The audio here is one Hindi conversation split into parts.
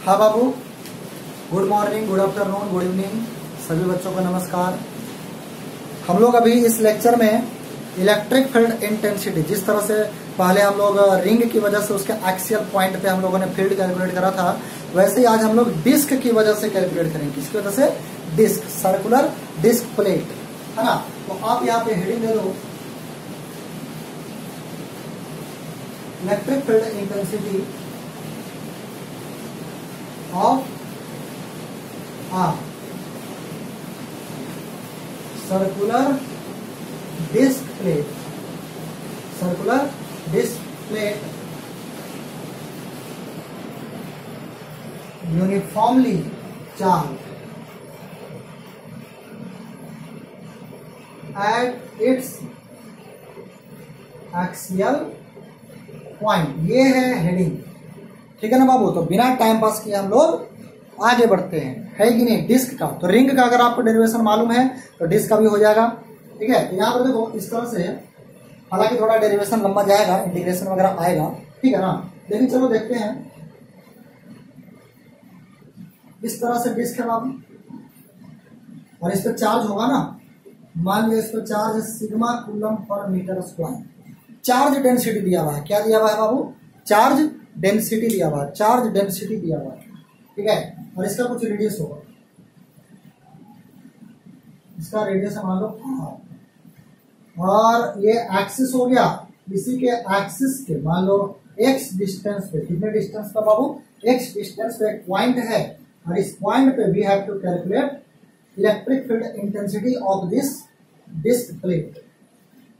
हाँ बाबू, good morning, good afternoon, good evening, सभी बच्चों को नमस्कार। हम लोग अभी इस लेक्चर में इलेक्ट्रिक फील्ड इंटेंसिटी, जिस तरह से पहले हम लोग रिंग की वजह से उसके एक्सियल पॉइंट पे हम लोगों ने फील्ड कैलकुलेट करा था, वैसे ही आज हम लोग डिस्क की वजह से कैलकुलेट करेंगे। किसकी वजह से? डिस्क, सर्कुलर डिस्क प्लेट, है ना। तो आप यहाँ पे हेडिंग दे दो, electric field intensity of circular disc plate, circular disc plate uniformly charge at its axial point. ये है हेडिंग, ठीक है ना बाबू। तो बिना टाइम पास किए हम लोग आगे बढ़ते हैं, है कि नहीं। डिस्क का तो रिंग का अगर आपको डेरिवेशन मालूम है तो डिस्क का भी हो जाएगा, ठीक है। तो यहाँ पर देखो इस तरह से, हालांकि थोड़ा डेरिवेशन लंबा जाएगा, इंटीग्रेशन वगैरह आएगा, ठीक है ना। लेकिन चलो देखते हैं। इस तरह से डिस्क है बाबू, और इस पर चार्ज होगा ना। मान लिया इस पर charge sigma coulomb per metre square. Charge density दिया हुआ है, क्या दिया हुआ है बाबू? चार्ज डेंसिटी दिया हुआ है, चार्ज डेंसिटी दिया हुआ है, ठीक है। और इसका कुछ रेडियस होगा, इसका रेडियस मान लो r, और ये एक्सिस हो गया। इसी के एक्सिस के मान लो x डिस्टेंस पे, कितने डिस्टेंस का बाबू? x डिस्टेंस पे एक पॉइंट है, और इस पॉइंट पे we have to calculate electric field intensity of this disc plate,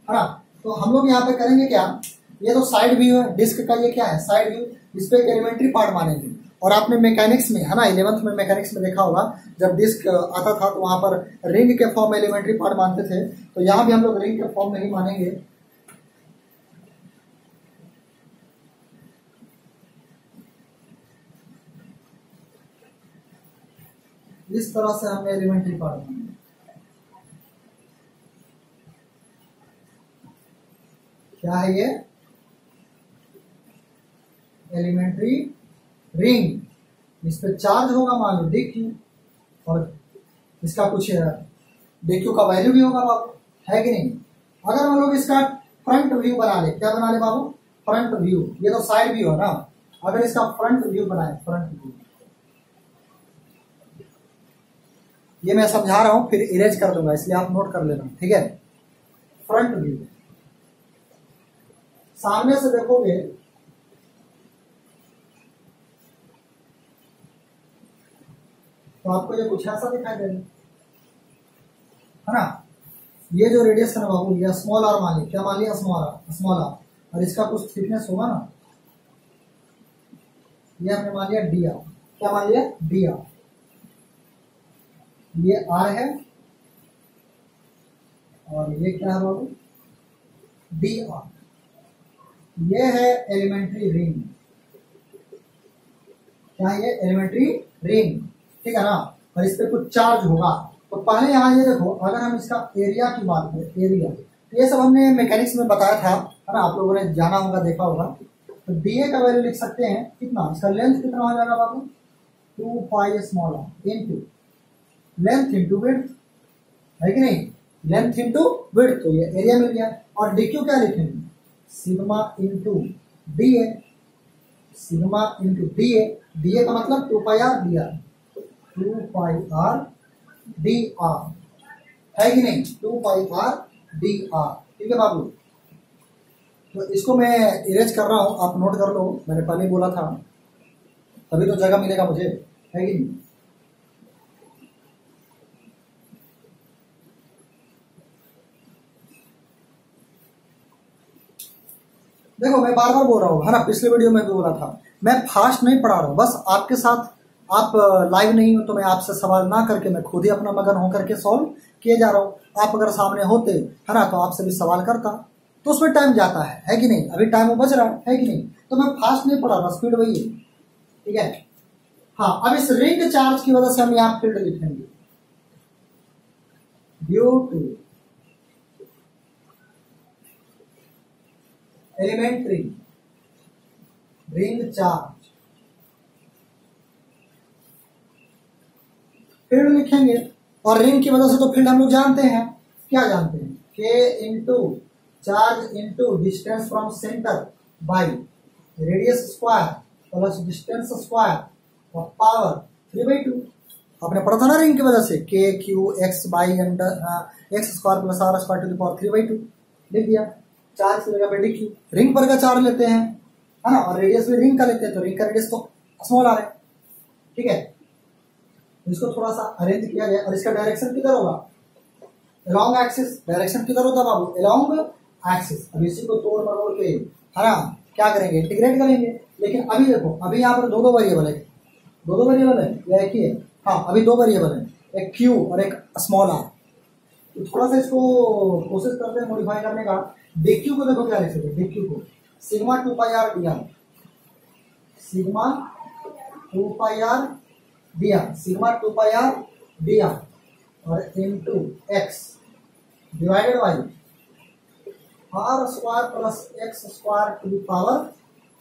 है ना। तो हम लोग यहाँ पे करेंगे क्या, ये तो साइड व्यू है डिस्क का, ये क्या है? Side view. इस पे एलिमेंट्री पार्ट मानेंगे। और आपने मैकेनिक्स में, है ना, 11th में मैकेनिक्स में देखा होगा, जब डिस्क आता था तो वहां पर रिंग के फॉर्म में एलिमेंट्री पार्ट मानते थे। तो यहाँ भी हम लोग रिंग के फॉर्म में ही मानेंगे। इस तरह से हमने एलिमेंट्री पार्ट मानेंगे। क्या है ये? Elementary ring. इस पे चार्ज होगा मान लो DQ, और इसका कुछ DQ का वैल्यू भी होगा बाबू, है कि नहीं। अगर हम लोग इसका फ्रंट व्यू बना ले, क्या बना ले बाबू? Front view. ये तो साइड व्यू है ना। अगर इसका फ्रंट व्यू बनाए, फ्रंट व्यू, ये मैं समझा रहा हूं, फिर इरेज कर दूंगा, इसलिए आप नोट कर लेना, ठीक है। फ्रंट व्यू, सामने से देखोगे तो आपको ये कुछ ऐसा दिखाई देगा, है ना। ये जो रेडियस है ना बाबू, ये स्मॉल आर मान लिया। क्या मान लिया? Small r. और इसका कुछ थिकनेस होगा ना, ये हमने मान लिया डी आर। क्या मान लिया? D R. ये आर है, और ये क्या है बाबू? D R. ये है एलिमेंट्री रिंग। क्या है ये? एलिमेंट्री रिंग, ठीक है ना। और इस पे कुछ चार्ज होगा। तो पहले यहाँ ये देखो, अगर हम इसका एरिया की बात करें, एरिया, तो ये सब हमने मैकेनिक्स में बताया था, है ना। आप लोगों ने जाना होगा, देखा होगा। तो डीए का वैल्यू लिख सकते हैं कितना? इसका लेंथ कितना हो जाएगा बाबू? 2 pi small r into length into width, है कि नहीं। लेंथ इंटू विड्थ, तो ये एरिया मिल गया। और डीक्यू क्या लिखेंगे? Sigma into DA, sigma into DA. DA का मतलब 2 पाई आर डी आर, 2 पाई आर डी आर, है कि नहीं। 2 पाई आर डी आर, ठीक है बाबू। तो इसको मैं इरेज कर रहा हूं, आप नोट कर लो, मैंने पहले ही बोला था, तभी तो जगह मिलेगा मुझे, है कि नहीं। देखो मैं बार बार बोल रहा हूँ, है ना, पिछले वीडियो में भी बोला था, मैं फास्ट नहीं पढ़ा रहा हूँ, बस आपके साथ, आप लाइव नहीं हो तो मैं आपसे सवाल ना करके मैं खुद ही अपना मगन होकर के सॉल्व किए जा रहा हूँ। आप अगर सामने होते, है ना, तो आपसे भी सवाल करता, तो उसमें टाइम जाता है कि नहीं। अभी टाइम बच रहा है कि नहीं। तो मैं फास्ट नहीं पढ़ा रहा, स्पीड वही है, ठीक है। हाँ, अब इस रिंग चार्ज की वजह से हम यहाँ फील्ड लिखेंगे, due to elementary ring charge field लिखेंगे, और रिंग की वजह से तो फील्ड हम लोग जानते हैं, क्या जानते हैं, के into charge into distance from centre by radius square plus distance square और पावर 3/2। आपने पढ़ा था ना रिंग की वजह से, k q x by under x square plus r square to the power 3/2 लिख दिया। चार्ज की जगह पे डी क्यू, रिंग पर का चार्ज लेते हैं, है ना, और रेडियस भी रिंग का लेते हैं, तो रिंग का रेडियस तो स्मॉल आर है, ठीक है। इसको थोड़ा सा अरेंज किया जाए, और इसका डायरेक्शन किधर होगा, अलोंग एक्सिस। डायरेक्शन किधर होता है बाबू, अलोंग एक्सिस। अब इसी को तोड़ मरोड़ के, है ना, क्या करेंगे, इंटीग्रेट करेंगे। लेकिन अभी देखो, अभी यहाँ पर दो वेरिएबल है, दो वेरिएबल है या एक ही है, हाँ अभी दो वेरिएबल है, एक क्यू और एक स्मॉल आर। तो थोड़ा सा इसको कोशिश करते हैं मॉडिफाई करने का। डीक्यू को देखो क्या लिख सकते हैं, डीक्यू को sigma 2πr dr, sigma 2πr dr, sigma 2πr dr और into x divided by r square plus x square to the power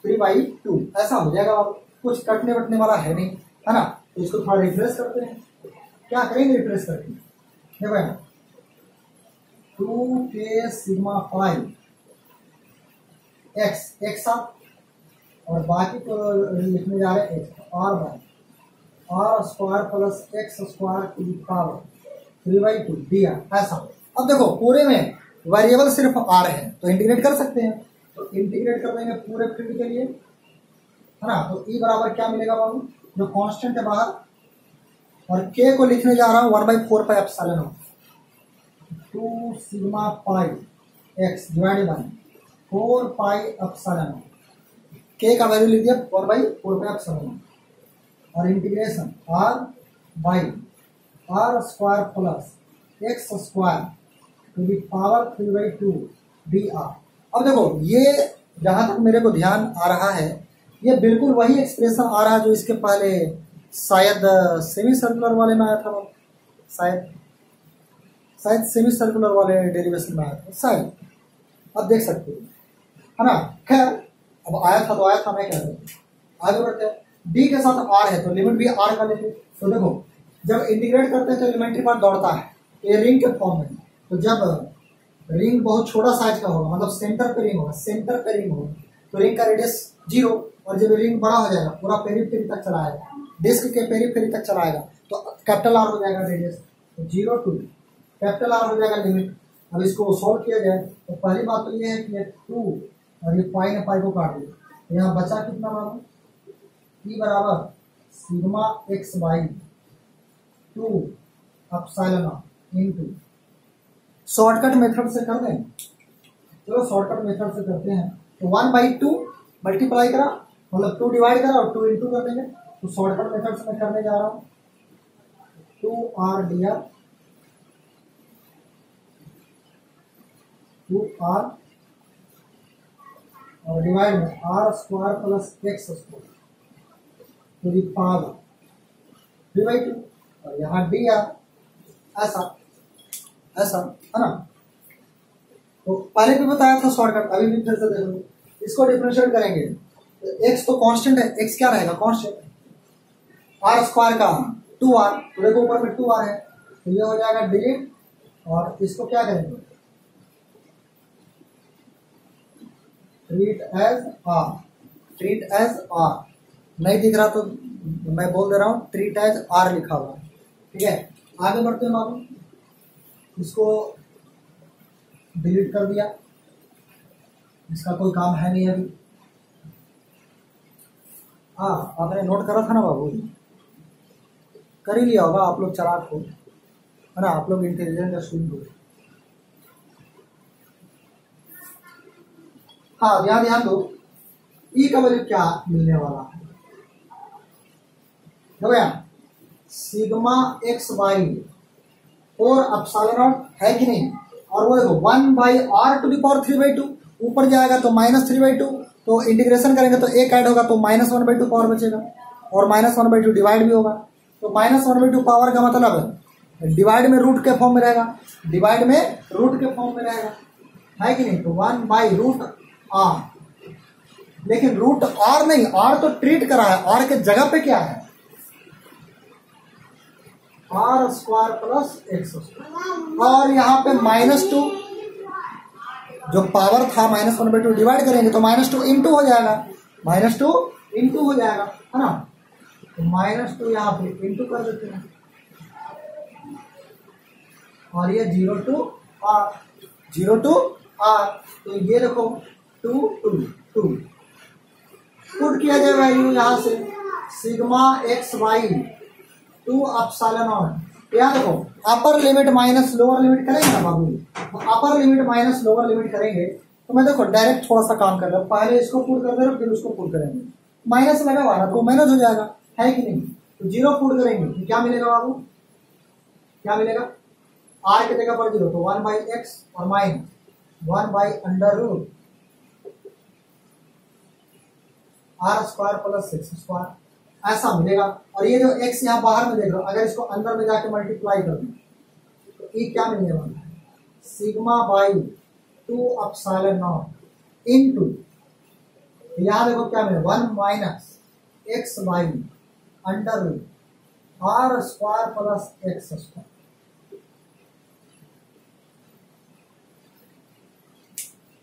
3/2। ऐसा हो जाएगा। कुछ कटने वटने वाला है नहीं, है ना। तो इसको थोड़ा रिफ्रेश करते हैं। क्या करेंगे रिफ्रेश करके, देखो 2k sigma five x x और बाकी को लिखने जा रहे हैं x, r by r square plus x square to the power 3/2 दिया। ऐसा। अब देखो पूरे में वेरिएबल सिर्फ आर है, तो इंटीग्रेट कर सकते हैं। तो इंटीग्रेट कर देंगे पूरे फील्ड के लिए, है ना। तो ई बराबर क्या मिलेगा बाबू, जो कांस्टेंट है बाहर, और के को लिखने जा रहा हूँ 1/4 pi epsilon naught 2 sigma pi x divided by 4 pi epsilon naught. के का वैल्यू लिख दिया 1/4 पाई एप्सिलॉन नॉट, और integration r by r square plus x square to the power 3/2 d r. अब देखो ये जहां तक मेरे को ध्यान आ रहा है, ये बिल्कुल वही एक्सप्रेशन आ रहा है जो इसके पहले शायद सेमी सर्कुलर वाले में आया था, शायद सेमी सर्कुलर वाले डेरिवेशन में आया था शायद। अब देख सकते हो, है ना। खैर अब आया था तो आया था, मैं कह रहा हूँ आगे बढ़ते हैं। डी के साथ आर है तो लिमिट भी आर का लेते। तो देखो जब इंटीग्रेट करते हैं तो एलिमेंट्री पार्ट दौड़ता है, ये रिंग के फॉर्म में। तो जब रिंग बहुत छोटा साइज का होगा, मतलब सेंटर पे रिंग होगा, सेंटर पे रिंग होगा, तो रिंग का रेडियस 0, और जब रिंग बड़ा हो जाएगा पूरा पेरीफेरी तक चला आएगा, डिस्क के पेरीफेरी तक चला आएगा, तो कैपिटल आर हो जाएगा रेडियस, तो 0 to कैपिटल आर हो जाएगा लिमिट। अब इसको सॉल्व किया जाए तो पहली बात तो ये है कि ये 2 और ये पाई ने पाई को काट दिया, यहाँ बचा कितना मालूम, ई बराबर sigma x by 2 epsilon into, shortcut method से कर दें, चलो शॉर्टकट मेथड से करते हैं। तो 1/2 मल्टीप्लाई करा, मतलब 2 डिवाइड करा और 2 इंटू कर देंगे। तो शॉर्टकट मेथड से मैं करने जा रहा हूँ, 2r dr 2r और डिवाइड में r square plus x square to the power 3/2 और यहाँ dr। ऐसा ऐसा, है ना। तो पहले भी बताया था शॉर्टकट, अभी भी फिर से देख लो। इसको डिफरेंशिएट करेंगे तो एक्स तो कांस्टेंट है, एक्स क्या रहेगा कांस्टेंट, आर स्क्वायर का 2r, तो देखो ऊपर में 2r है, तो ये हो जाएगा डिलीट, और इसको क्या करेंगे treat as r, treat as r. नहीं दिख रहा तो मैं बोल दे रहा हूँ, ट्रीट एज आर लिखा हुआ है, ठीक है। आगे बढ़ते हैं बाबू, इसको डिलीट कर दिया, इसका कोई काम है नहीं अभी। हाँ आपने नोट करा था ना बाबू, कर ही लिया होगा आप लोग, चालाक हो, है ना, आप लोग इंटेलिजेंट स्टूडेंट हो। हाँ यहाँ ध्यान दो, ई का वैल्यू क्या मिलने वाला है, देखो यहाँ sigma x by 4 epsilon not है कि नहीं, और वो देखो 1/r टू द पावर 3/2, ऊपर जाएगा तो -3/2, तो इंटीग्रेशन करेंगे तो एक ऐड होगा तो -1/2 पावर बचेगा, और -1/2 डिवाइड भी होगा, तो -1/2 पावर का मतलब डिवाइड में रूट के फॉर्म में रहेगा, डिवाइड में रूट के फॉर्म में रहेगा, है कि नहीं। तो 1/√r, लेकिन रूट r नहीं, r तो ट्रीट करा है, r के जगह पे क्या है, r square plus x square, और यहाँ पे -2 जो पावर था -1/2 डिवाइड करेंगे तो -2 इंटू हो जाएगा, -2 इंटू हो जाएगा, है ना। तो -2 यहाँ पे इंटू कर देते हैं, और ये 0 to r, 0 to r, तो ये देखो 2 2 2 पुट किया जाए वैल्यू यहाँ से sigma x y 2 epsilon naught. यहाँ देखो upper limit minus lower limit करेंगे ना बाबू, तो upper limit minus lower limit करेंगे तो मैं देखो डायरेक्ट थोड़ा सा काम कर रहा हूँ, पहले इसको पुट कर दे रहा हूँ फिर उसको पुट करेंगे, माइनस लगा हुआ ना तो माइनस हो जाएगा, है कि नहीं। तो 0 पुट करेंगे तो क्या मिलेगा बाबू, क्या मिलेगा, आर की जगह पर 0 तो 1/x और minus 1/√r square plus 6 square, ऐसा मिलेगा। और ये जो x यहाँ बाहर में देख रहा हूं, अगर इसको अंदर में जाके मल्टीप्लाई कर दूं तो ये क्या मिलने वाला है, sigma by 2 epsilon not into, यहाँ देखो क्या मिलेगा 1 minus x by √r square plus x square.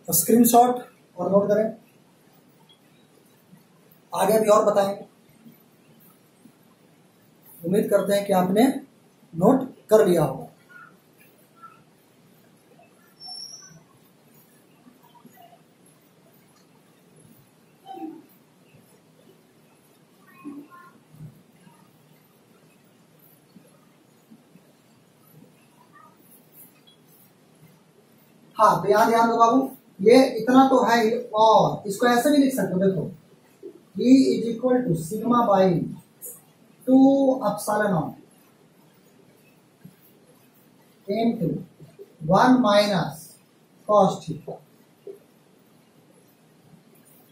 तो स्क्रीनशॉट और नोट करें, आगे भी और बताएंगे। उम्मीद करते हैं कि आपने नोट कर लिया होगा। हाँ तो यहाँ ध्यान दो बाबू, ये इतना तो है ही, और इसको ऐसे भी लिख सकते हो, देखो E is equal to sigma by 2 epsilon not into 1 minus cos theta,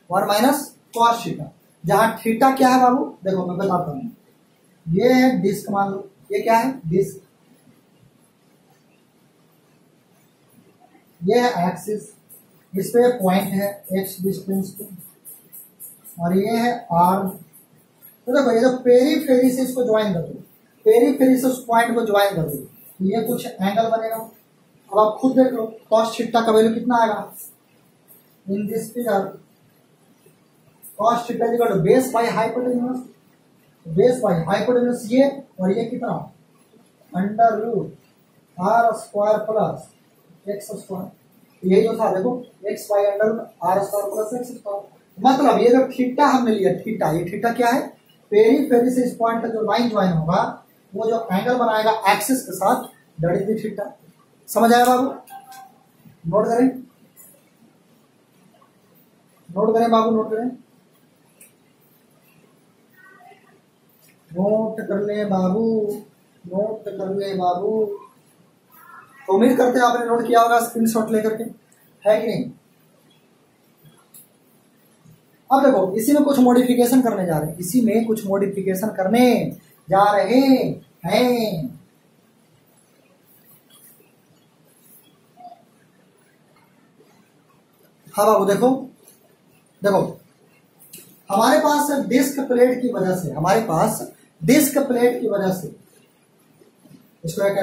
1 minus cos theta, जहां थीटा क्या है बाबू, देखो मैं बताता हूं, ये है डिस्क, मान लो ये क्या है डिस्क, ये है एक्सिस, इस पे पॉइंट है एक्स डिस्टेंस पे, और ये है आर्म। तो देखो ये जो पेरीफेरी से इसको ज्वाइन कर दो, पेरीफेरी से उस पॉइंट को ज्वाइन कर दो, ये कुछ एंगल बनेगा। अब आप खुद देख लो कॉस थीटा का वैल्यू कितना आएगा in this figure, cos theta is equal to base by hypotenuse, base by hypotenuse ये, और ये कितना √r square plus x square, ये जो था देखो x by √r square plus x square. मतलब ये जो थीटा हमने लिया, थीटा, ये थीटा क्या है, पेरीफेरी से इस पॉइंट तक जो लाइन ज्वाइन होगा वो जो एंगल बनाएगा एक्सिस के साथ, दैट इज थीटा। समझ आया बाबू, नोट करें, नोट करें बाबू, नोट करें, नोट कर ले बाबू, नोट कर ले बाबू। तो उम्मीद करते हैं आपने नोट किया होगा स्क्रीनशॉट लेकर के, है कि नहीं। अब देखो इसी में कुछ मॉडिफिकेशन करने जा रहे हैं, इसी में कुछ मॉडिफिकेशन करने जा रहे हैं। हाँ बाबू देखो, देखो हमारे पास डिस्क प्लेट की वजह से, हमारे पास डिस्क प्लेट की वजह से इसको एक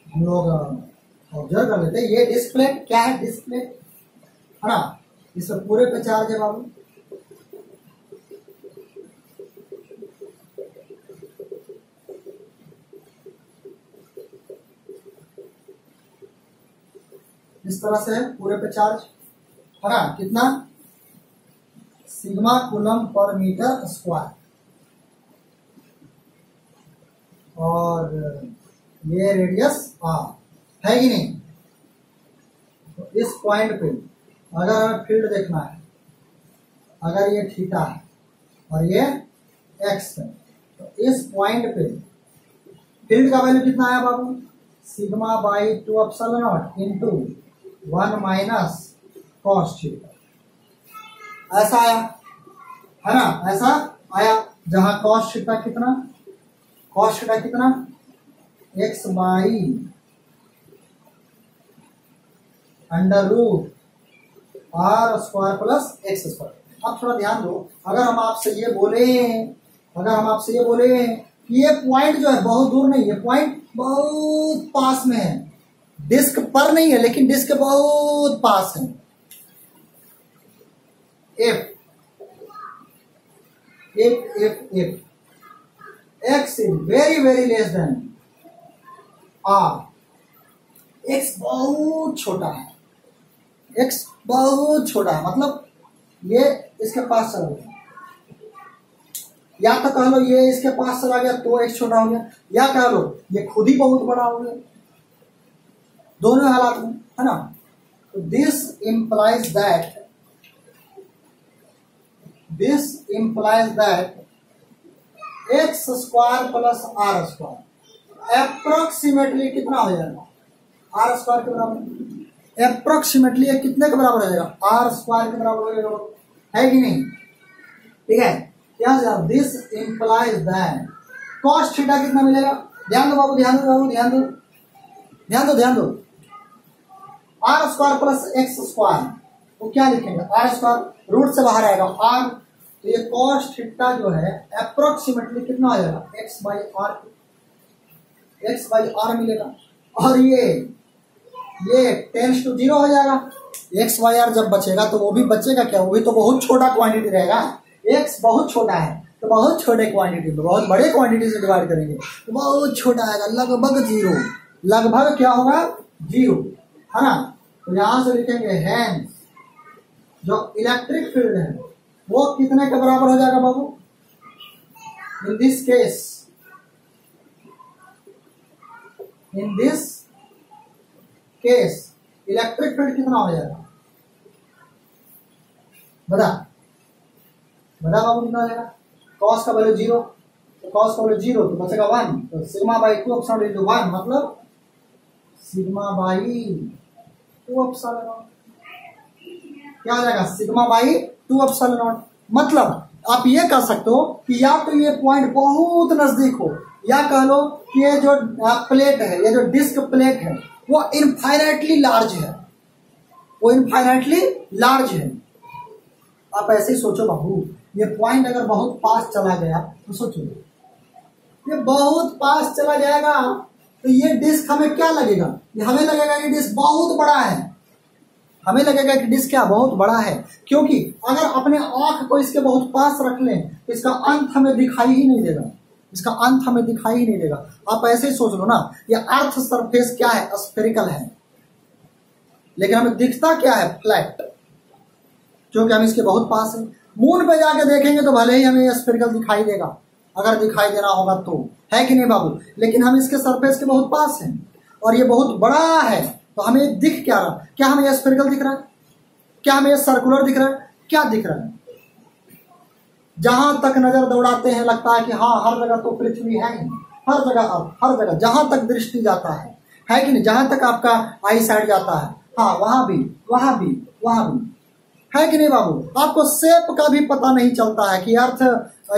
हम लोग ऑब्जर्व कर लेते हैं। ये डिस्क प्लेट क्या है, डिस्क प्लेट है ना, इस पूरे पे चार्ज है बाबू, इस तरह से है पूरे पे चार्ज, है ना, कितना sigma coulomb per metre square, और ये रेडियस r है कि नहीं। तो इस पॉइंट पे अगर हमें फील्ड देखना है, अगर ये थीटा है और ये x है, तो इस पॉइंट पे फील्ड का वैल्यू कितना आया बाबू, sigma by 2 epsilon not into 1 minus cos theta, ऐसा आया है ना, ऐसा आया, जहां कॉस थीटा कितना, कॉस थीटा कितना x by √r square plus x square. अब थोड़ा ध्यान दो, अगर हम आपसे ये बोले, अगर हम आपसे ये बोले कि ये पॉइंट जो है बहुत दूर नहीं है, पॉइंट बहुत पास में है, डिस्क पर नहीं है लेकिन डिस्क बहुत पास है। If x is very very less than r, x बहुत छोटा है, x बहुत छोटा है, मतलब ये इसके पास चला गया, या तो कह लो ये इसके पास चला गया तो x छोटा हो गया, या कह लो ये खुद ही बहुत बड़ा हो गया, दोनों हालात में, है ना। तो this implies that x square plus r square approximately कितना हो जाएगा, आर स्क्वायर के बराबर, अप्रोक्सीमेटली कितने के बराबर हो जाएगा, आर स्क्वायर के बराबर हो जाएगा, है कि नहीं। ठीक है, क्या जाए, this implies that cos theta कितना मिलेगा, ध्यान दो बाबू, ध्यान दो बाबू, ध्यान दो ध्यान दो ध्यान दो, r square plus x square, वो क्या लिखेंगे, आर स्क्वायर रूट से बाहर आएगा आर, तो ये कॉस थीटा जो है अप्रोक्सीमेटली कितना आ जाएगा, एक्स बाई आर मिलेगा, और ये टेंस टू 0 हो जाएगा, एक्स बाई आर जब बचेगा तो वो भी बचेगा क्या, वो भी तो बहुत छोटा क्वांटिटी रहेगा, एक्स बहुत छोटा है तो बहुत छोटे क्वांटिटी में बहुत बड़े क्वांटिटी से डिवाइड करेंगे तो बहुत छोटा आएगा, लगभग 0, लगभग क्या होगा 0, है ना। तो यहां से लिखेंगे हैंस जो इलेक्ट्रिक फील्ड है वो कितने के बराबर हो जाएगा बाबू, in this case electric field कितना हो जाएगा, बता बाबू कितना हो जाएगा, कॉस का वैल्यू 0, तो कॉस का वैल्यू 0 तो बचेगा 1, तो सिग्मा बाई 2 अपसाइड इंटू 1, मतलब सिग्मा बाई 2 अपसाइड क्या हो जाएगा, सिग्मा बाई 2 अपसाइलन नॉट। मतलब आप ये कह सकते हो कि या तो ये पॉइंट बहुत नजदीक हो, या कह लो कि ये जो प्लेट है, ये जो डिस्क प्लेट है वो इनफाइनाइटली लार्ज है, वो इनफाइनाइटली लार्ज है। आप ऐसे ही सोचो बाबू, ये पॉइंट अगर बहुत पास चला गया तो सोचो, ये बहुत पास चला जाएगा तो ये डिस्क हमें क्या लगेगा, ये हमें लगेगा कि डिस्क बहुत बड़ा है, हमें लगेगा कि डिस्क क्या बहुत बड़ा है, क्योंकि अगर अपने आंख को इसके बहुत पास रख लें तो इसका अंत हमें दिखाई ही नहीं देगा, इसका अंत हमें दिखाई ही नहीं देगा। आप ऐसे ही सोच लो ना, ये अर्थ सरफेस क्या है, स्फेरिकल है, लेकिन हमें दिखता क्या है, फ्लैट, क्योंकि हम इसके बहुत पास हैं। मून पे जाके देखेंगे तो भले ही हमें स्फेरिकल दिखाई देगा, अगर दिखाई देना होगा तो, है कि नहीं बाबू, लेकिन हम इसके सरफेस के बहुत पास हैं और ये बहुत बड़ा है, तो हमें दिख क्या रहा, क्या हमें स्फेरिकल दिख रहा है, क्या हमें सर्कुलर दिख रहा है, क्या दिख रहा है। जहां तक नजर दौड़ाते हैं लगता है कि हाँ हर जगह तो पृथ्वी है ही, हर जगह जहां तक दृष्टि जाता है कि नहीं, जहां तक आपका आई साइड जाता है, हाँ वहां भी है कि नहीं बाबू। आपको शेप का भी पता नहीं चलता है कि अर्थ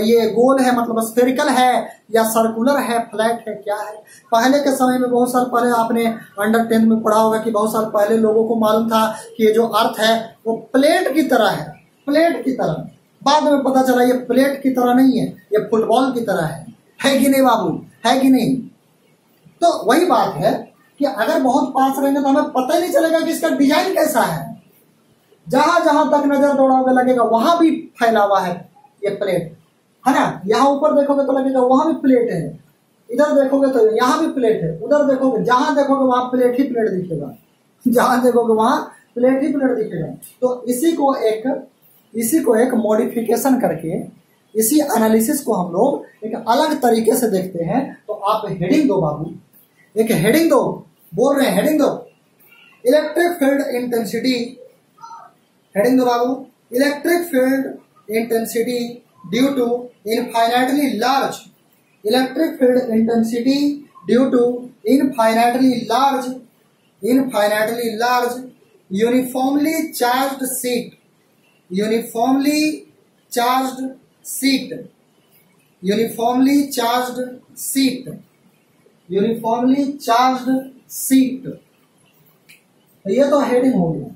ये गोल है मतलब स्फेरिकल है या सर्कुलर है, फ्लैट है, क्या है। पहले के समय में, बहुत साल पहले, आपने अंडर 10 में पढ़ा होगा कि बहुत साल पहले लोगों को मालूम था कि ये जो अर्थ है वो प्लेट की तरह है, प्लेट की तरह। बाद में पता चला ये प्लेट की तरह नहीं है, ये फुटबॉल की तरह है कि नहीं बाबू, है कि नहीं। तो वही बात है कि अगर बहुत पास रहेंगे तो हमें पता ही नहीं चलेगा कि इसका डिजाइन कैसा है। जहां जहां तक नजर दौड़ाओगे लगेगा वहां भी फैला हुआ है ये प्लेट, है ना। यहाँ ऊपर देखोगे तो लगेगा वहां भी प्लेट है, इधर देखोगे तो यहाँ भी प्लेट है, उधर देखोगे, जहां देखोगे वहां प्लेट ही प्लेट दिखेगा, जहां देखोगे वहां प्लेट ही प्लेट दिखेगा। तो इसी को एक मॉडिफिकेशन करके, इसी एनालिसिस को हम लोग एक अलग तरीके से देखते हैं। तो आप हेडिंग दो बाबू, एक हेडिंग दो, बोल रहे हैं हेडिंग दो, इलेक्ट्रिक फील्ड इंटेंसिटी, हेडिंग दो बाबू, electric field intensity due to infinitely large, electric field intensity due to infinitely large uniformly charged sheet, uniformly charged seat, uniformly charged seat, uniformly charged seat। तो ये तो हेडिंग हो गया।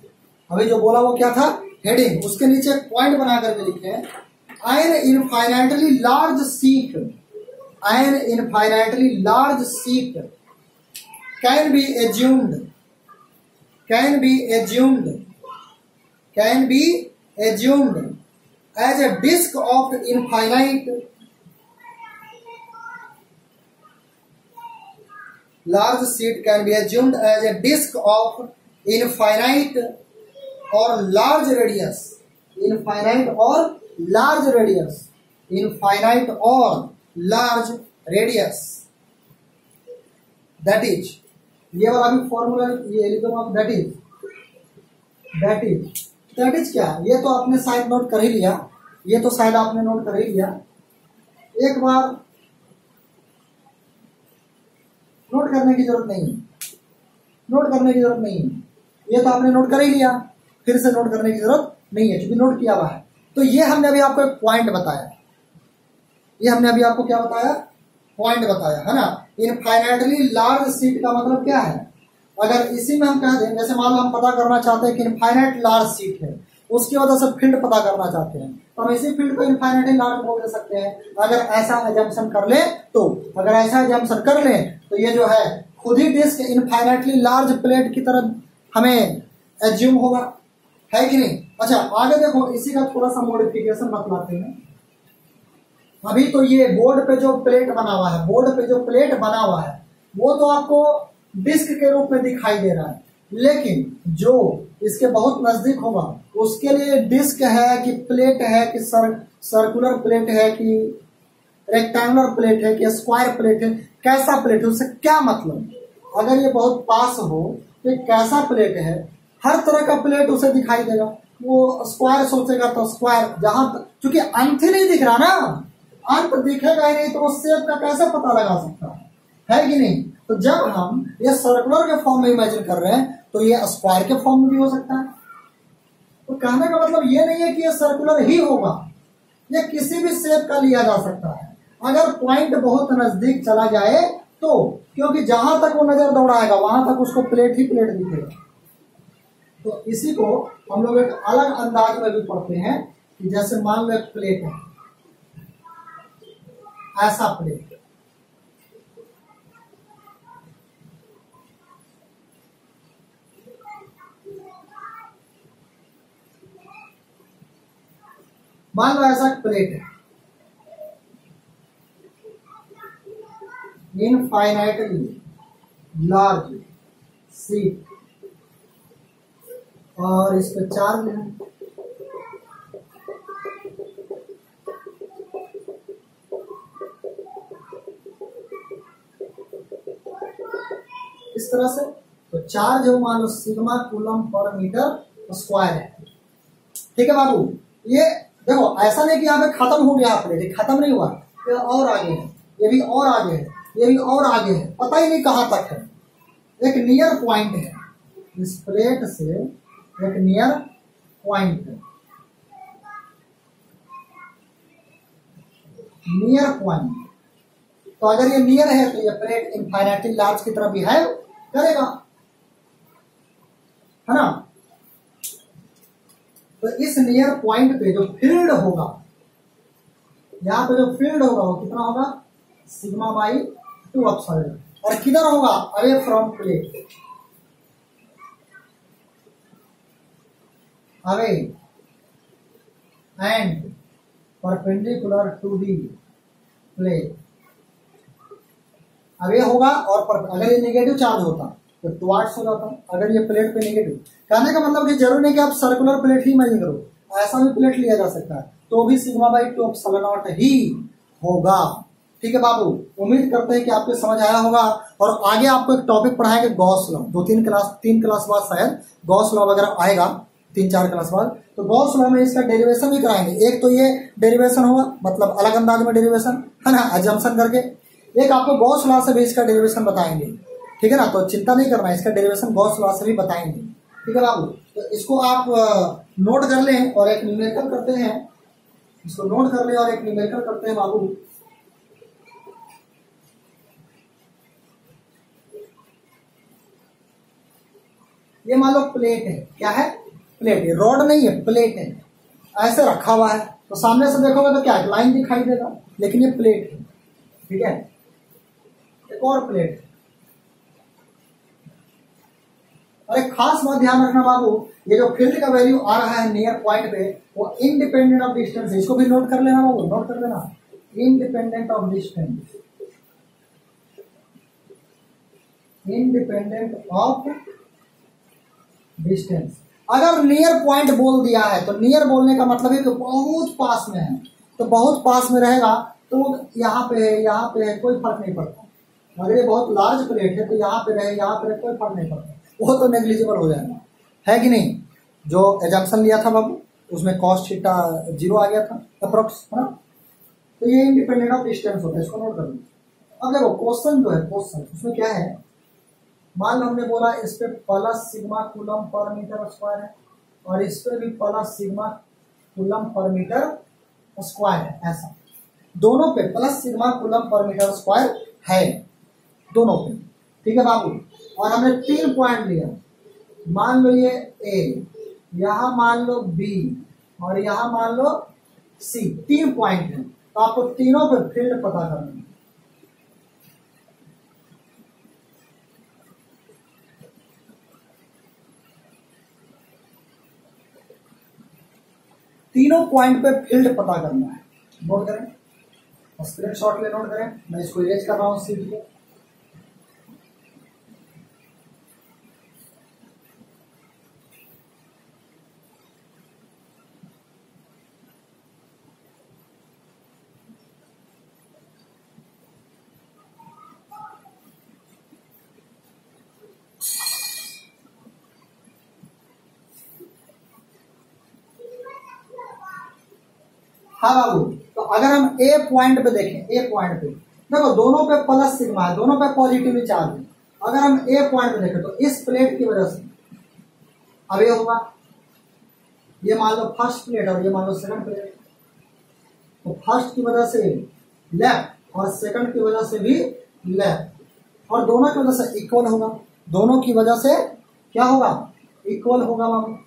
अभी जो बोला वो क्या था, हेडिंग। उसके नीचे एक पॉइंट बना करके लिखे, an infinitely large seat, an infinitely large sheet can be assumed as a disk of infinite large sheet can be assumed as a disk of infinite or large radius, infinite or large radius, that is, ये वाला भी फॉर्मूला ये लिखो आप, that is क्या, ये तो आपने शायद नोट कर ही लिया, ये तो शायद आपने नोट कर ही लिया, एक बार नोट करने की जरूरत नहीं है, ये तो आपने नोट कर ही लिया, फिर से नोट करने की जरूरत नहीं है क्योंकि नोट किया हुआ है। तो ये हमने अभी आपको एक पॉइंट बताया, ये हमने अभी आपको क्या बताया, पॉइंट बताया है ना। इनफाइनाइटली लार्ज शीट का मतलब क्या है, अगर इसी में हम कह दें, जैसे मान लो हम पता करना चाहते हैं कि इनफाइनाइट लार्ज शीट है, उसकी वजह से फील्ड पता करना चाहते हैं, तो हम इसी फील्ड को इनफाइनाइटली लार्ज बोल दे सकते हैं। अगर ऐसा एजम्पशन कर ले तो ये जो है खुद ही डिस्क इनफाइनाइटली लार्ज प्लेट की तरह हमें एज्यूम होगा, है कि नहीं। अच्छा आगे देखो, इसी का थोड़ा सा मॉडिफिकेशन बतलाते हैं। अभी तो ये बोर्ड पे जो प्लेट बना हुआ है, वो तो आपको डिस्क के रूप में दिखाई दे रहा है, लेकिन जो इसके बहुत नजदीक होगा उसके लिए डिस्क है कि प्लेट है कि सर्कुलर प्लेट है कि रेक्टेंगुलर प्लेट है कि स्क्वायर प्लेट है, कैसा प्लेट है, उससे क्या मतलब। अगर ये बहुत पास हो तो कैसा प्लेट है, हर तरह का प्लेट उसे दिखाई देगा। वो स्क्वायर सोचेगा तो स्क्वायर, जहां क्योंकि अंत ही नहीं दिख रहा ना, अंत दिखेगा ही नहीं तो वो शेप का कैसे पता लगा सकता है कि नहीं। तो जब हम ये सर्कुलर के फॉर्म में इमेजिन कर रहे हैं तो ये स्क्वायर के फॉर्म में भी हो सकता है। तो कहने का मतलब ये नहीं है कि ये सर्कुलर ही होगा, ये किसी भी शेप का लिया जा सकता है अगर पॉइंट बहुत नजदीक चला जाए तो, क्योंकि जहां तक वो नजर दौड़ाएगा वहां तक उसको प्लेट ही प्लेट दिखेगा। तो इसी को हम लोग एक अलग अंदाज में भी पढ़ते हैं कि जैसे मान लो एक प्लेट है, ऐसा प्लेट, मान लो ऐसा प्लेट है, इनफाइनाइटली लार्ज शीट, और इस पे चार्ज है, इस तरह से। तो चार्ज हो मान लो sigma coulomb per metre square है, ठीक है बाबू। ये देखो ऐसा नहीं कि यहाँ पे खत्म हो गया प्लेट, खत्म नहीं हुआ, ये और आगे है, ये भी और आगे है, ये भी और आगे है, पता ही नहीं कहां तक है। एक नियर पॉइंट है, इस प्लेट से एक नियर पॉइंट है, नियर पॉइंट। तो अगर ये नियर है तो ये प्लेट इनफाइनाइटली लार्ज की तरह बिहेव करेगा, है ना। तो इस नियर पॉइंट पे जो फील्ड होगा, यहाँ पे जो फील्ड होगा वो कितना होगा, सिग्मा बाई 2 एप्सिलॉन, और किधर होगा, away from plate, away and perpendicular to the plate. Away होगा और अगर ये नेगेटिव चार्ज होता तो टुवार्ड्स हो जाता, अगर ये प्लेट पे नेगेटिव। कहने का मतलब कि जरूरी नहीं कि आप सर्कुलर प्लेट ही इमेजिन करो, ऐसा भी प्लेट लिया जा सकता है, तो भी सिग्मा बाई 2 एप्सिलॉन नॉट ही होगा। ठीक है बाबू, उम्मीद करते हैं कि आपको समझ आया होगा। और आगे आपको एक टॉपिक पढ़ाएंगे गॉस लॉ, 3 क्लास बाद शायद गॉस लॉ वगैरह आएगा, 3-4 क्लास बाद। तो गॉस लॉ में इसका डेरिवेशन भी कराएंगे। एक तो ये डेरिवेशन होगा, मतलब अलग अंदाज में डेरिवेशन, है ना, अजम्पशन करके। एक आपको गॉस लॉ से भी इसका डेरिवेशन बताएंगे, ठीक है ना। तो चिंता नहीं करना, इसका डेरिवेशन गॉस लॉ से भी बताएंगे, ठीक है बाबू। तो इसको आप नोट कर लें और एक न्यूमेरिकल करते हैं, इसको नोट कर लें और एक न्यूमेरिकल करते हैं बाबू। ये मान लो प्लेट है, क्या है, प्लेट है, रॉड नहीं है, प्लेट है, ऐसे रखा हुआ है। तो सामने से देखोगे तो क्या लाइन दिखाई देगा, लेकिन ये प्लेट है, ठीक है। एक और प्लेट, और एक खास बात ध्यान रखना बाबू, ये जो फील्ड का वैल्यू आ रहा है नियर पॉइंट पे वो इंडिपेंडेंट ऑफ डिस्टेंस है, इसको भी नोट कर लेना बाबू, नोट कर लेना, independent of distance, independent of distance. अगर नियर पॉइंट बोल दिया है तो नियर बोलने का मतलब है कि बहुत पास में है, तो बहुत पास में रहेगा तो यहाँ पे है, यहाँ पे है, कोई फर्क नहीं पड़ता। अगर ये बहुत लार्ज प्लेट है तो यहाँ पे रहे, यहाँ पे रहे, कोई फर्क नहीं पड़ता, वो तो नेग्लिजिबल हो जाएगा, है कि नहीं। जो एजम्पशन लिया था बाबू उसमें कॉस थीटा 0 आ गया था अप्रोक्स, है ना। तो ये इंडिपेंडेंट ऑफ डिस्टेंस होता है, इसको नोट कर लो। अब देखो क्वेश्चन जो है, क्वेश्चन उसमें क्या है, मान लो हमने बोला इस पे plus sigma coulomb per metre square है और इस पे भी plus sigma coulomb per metre square है, ऐसा दोनों पे plus sigma coulomb per metre square है दोनों पे, ठीक है बाबू। और हमने 3 पॉइंट लिया, मान लो ये ए, यहाँ मान लो बी और यहाँ मान लो सी, 3 पॉइंट है, तो आपको तीनों पे फील्ड पता करना है। तीनों पॉइंट पे फील्ड पता करना है, नोट करें, स्क्रीनशॉट ले नोट करें, मैं इसको इरेज कर रहा हूँ सीट पे। हाँ बाबू, तो अगर हम ए पॉइंट पे देखें, ए पॉइंट पे देखो दोनों पे प्लस सिग्मा है, दोनों पे पॉजिटिव चार्ज है। अगर हम ए पॉइंट पे देखें तो इस प्लेट की वजह से अब ये होगा, ये मान लो फर्स्ट प्लेट और ये मान लो सेकंड प्लेट, तो फर्स्ट की वजह से लेफ्ट और सेकंड की वजह से भी लेफ्ट, और दोनों की वजह से इक्वल होगा, दोनों की वजह से क्या होगा, इक्वल होगा बाबू,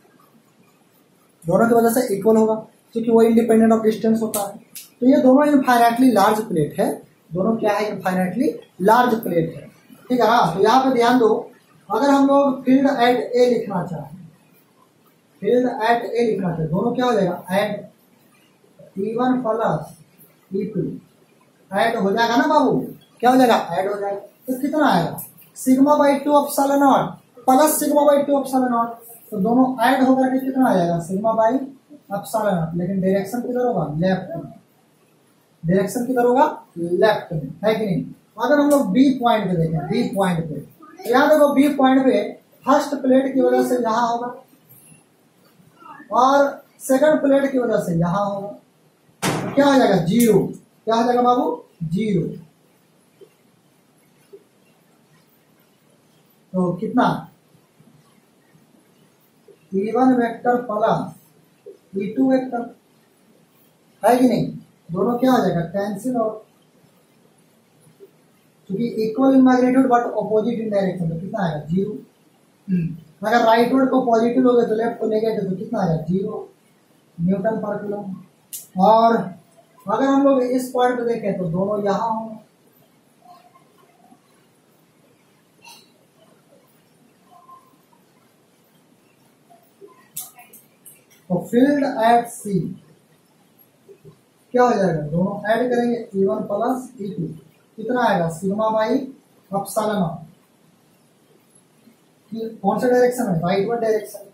दोनों की वजह से इक्वल होगा क्योंकि वो इंडिपेंडेंट ऑफ डिस्टेंस होता है। तो ये दोनों इनफाइनाइटली लार्ज प्लेट है, दोनों क्या है, इनफाइनाइटली लार्ज प्लेट है, ठीक है ना। तो यहाँ पे ध्यान दो, अगर हम लोग फील्ड एट ए लिखना चाहें, फील्ड एट ए लिखना चाहें, दोनों क्या हो जाएगा, eight E1 plus E2 add हो जाएगा ना बाबू, क्या हो जाएगा, ऐड हो जाएगा। तो कितना आएगा, sigma by 2 epsilon not plus sigma by 2 epsilon not, तो दोनों ऐड होकर के कितना आ जाएगा, सिग्मा बाई एप्सिलॉन नॉट, लेकिन डायरेक्शन किधर होगा, लेफ्ट में, डायरेक्शन किधर होगा, लेफ्ट में, है कि नहीं। अगर हम लोग बी पॉइंट पे देखें, बी पॉइंट पे, याद देखो बी पॉइंट पे फर्स्ट प्लेट की वजह से यहाँ होगा और सेकंड प्लेट की वजह से यहाँ होगा, तो क्या हो जाएगा, 0, क्या हो जाएगा बाबू, 0। तो कितना, E1 vector plus E2 vector, है कि नहीं, दोनों क्या हो जाएगा, कैंसिल, और क्योंकि equal in magnitude but opposite in direction, तो कितना आएगा, 0। अगर राइट वर्ड को पॉजिटिव लोगे तो लेफ्ट को नेगेटिव, तो कितना आएगा, 0 न्यूटन पर किलो। और अगर हम लोग इस पॉइंट पे देखें तो दोनों यहां होंगे, तो फील्ड एट सी क्या हो जाएगा, दोनों ऐड करेंगे, E1 प्लस E2, कितना आएगा, सिग्मा बाई एप्सिलॉन नॉट, कौन सा डायरेक्शन है, राइटवर्ड डायरेक्शन।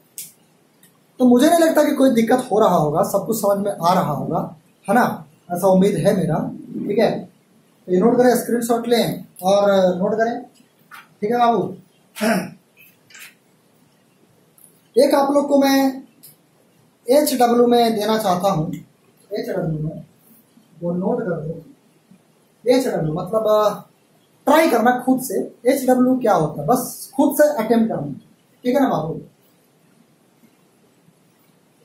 तो मुझे नहीं लगता कि कोई दिक्कत हो रहा होगा, सब कुछ समझ में आ रहा होगा, है ना, ऐसा उम्मीद है मेरा, ठीक है। तो ये नोट करें, स्क्रीनशॉट लें और नोट करें, ठीक है बाबू। एक आप लोग को मैं HW में देना चाहता हूं, HW में वो नोट कर दो, HW मतलब ट्राई करना खुद से, HW क्या होता है, बस खुद से अटेम्प्ट करना, ठीक है ना बाबू,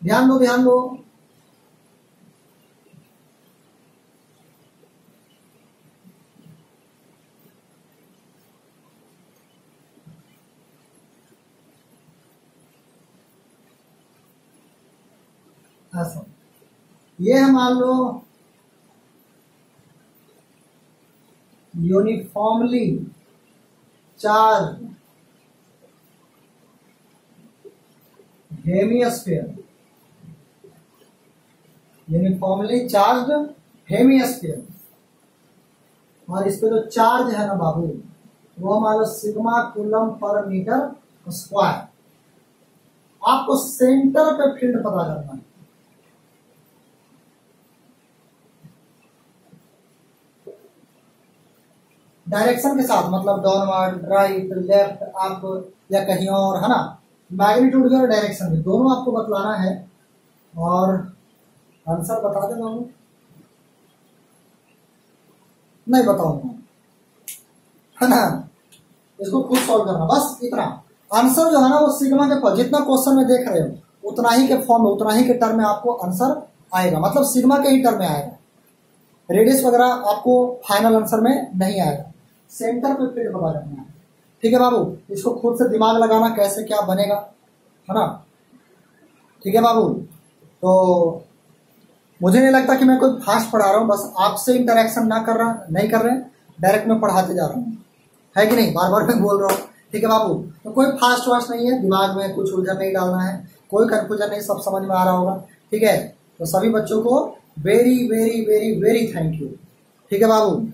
ध्यान दो, ध्यान दो। ऐसा ये है, मान लो uniformly charge hemisphere, uniformly charge hemisphere, और इस पे जो चार्ज है ना बाबू वो मान लो sigma coulomb per metre square. आपको सेंटर पे फील्ड पता करना है। डायरेक्शन के साथ मतलब डाउनवर्ड, राइट, लेफ्ट, अप या कहीं और, है ना। मैग्नीट्यूड और डायरेक्शन भी दोनों आपको बतलाना है। और आंसर बता दे बाबू, नहीं बताऊंगा, है ना। इसको खुद सॉल्व करना, बस इतना। आंसर जो है ना वो सिग्मा के जितना क्वेश्चन में देख रहे हो उतना ही के फॉर्म में, उतना ही के टर्म में आपको आंसर आएगा, मतलब सिग्मा के ही टर्म में आएगा। रेडियस वगैरह आपको फाइनल आंसर में नहीं आएगा। सेंटर पे फील्ड पता करना है, ठीक है बाबू। इसको खुद से दिमाग लगाना कैसे क्या बनेगा, है ना। ठीक है बाबू। तो मुझे नहीं लगता कि मैं कोई फास्ट पढ़ा रहा हूँ, बस आपसे इंटरेक्शन नहीं कर रहे हैं, डायरेक्ट में पढ़ाते जा रहा हूँ, है कि नहीं। बार बार मैं बोल रहा हूँ, ठीक है बाबू। तो कोई फास्ट वास्ट नहीं है, दिमाग में कुछ उलझन नहीं डालना है, कोई कंफ्यूजन नहीं, सब समझ में आ रहा होगा, ठीक है। तो सभी बच्चों को very very very very thank you, ठीक है बाबू।